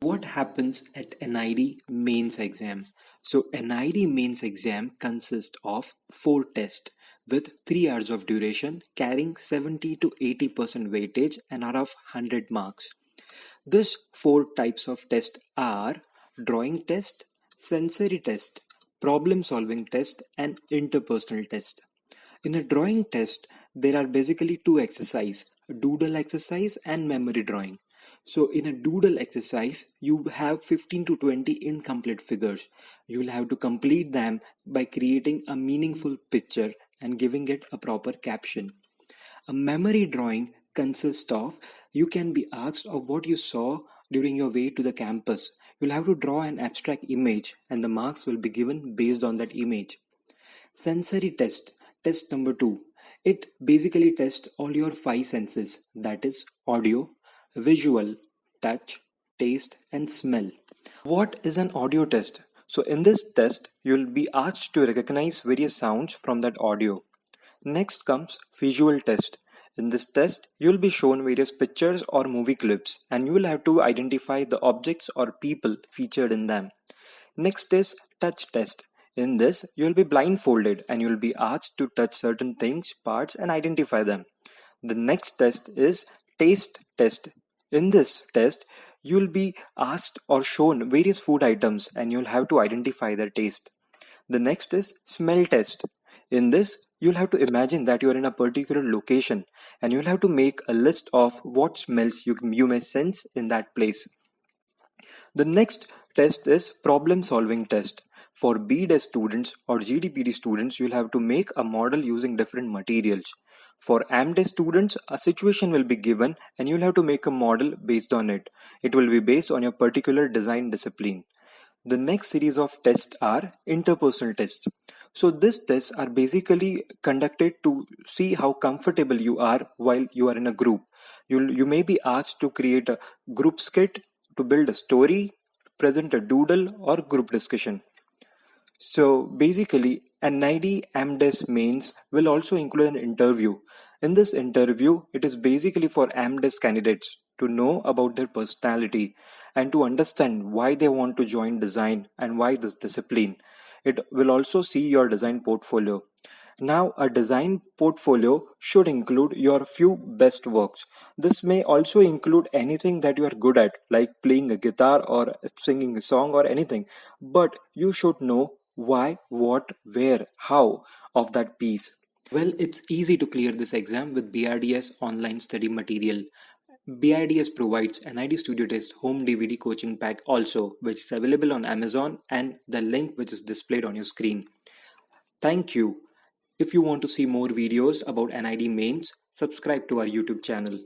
What happens at NID mains exam? So NID mains exam consists of 4 tests with 3 hours of duration carrying 70 to 80% weightage and are of 100 marks. These 4 types of tests are drawing test, sensory test, problem solving test and interpersonal test. In a drawing test, there are basically 2 exercises, doodle exercise and memory drawing. So in a doodle exercise, you have 15 to 20 incomplete figures. You will have to complete them by creating a meaningful picture and giving it a proper caption. A memory drawing consists of you can be asked of what you saw during your way to the campus. You'll have to draw an abstract image and the marks will be given based on that image. Sensory test, test number 2. It basically tests all your 5 senses, that is, audio, visual, touch, taste, and smell. What is an audio test? So, in this test, you'll be asked to recognize various sounds from that audio. Next comes visual test. In this test, you'll be shown various pictures or movie clips, and you will have to identify the objects or people featured in them. Next is touch test. In this, you'll be blindfolded and you'll be asked to touch certain things, parts, and identify them. The next test is taste test. In this test, you'll be asked or shown various food items and you'll have to identify their taste. The next is smell test. In this, you'll have to imagine that you're in a particular location and you'll have to make a list of what smells you may sense in that place. The next test is problem solving test. For BDES students or GDPD students, you'll have to make a model using different materials. For AMDES students, a situation will be given and you'll have to make a model based on it. It will be based on your particular design discipline. The next series of tests are interpersonal tests. So these tests are basically conducted to see how comfortable you are while you are in a group. You may be asked to create a group skit, to build a story, present a doodle or group discussion. So basically, an ID AMDES mains will also include an interview. In this interview, it is basically for AMDES candidates to know about their personality and to understand why they want to join design and why this discipline. It will also see your design portfolio. Now, a design portfolio should include your few best works. This may also include anything that you are good at, like playing a guitar or singing a song or anything. But you should know why, what, where, how of that piece. Well, it's easy to clear this exam with BRDS online study material. BIDS provides NID Studio Test home DVD coaching pack also, which is available on Amazon and the link which is displayed on your screen. Thank you. If you want to see more videos about NID mains, subscribe to our YouTube channel.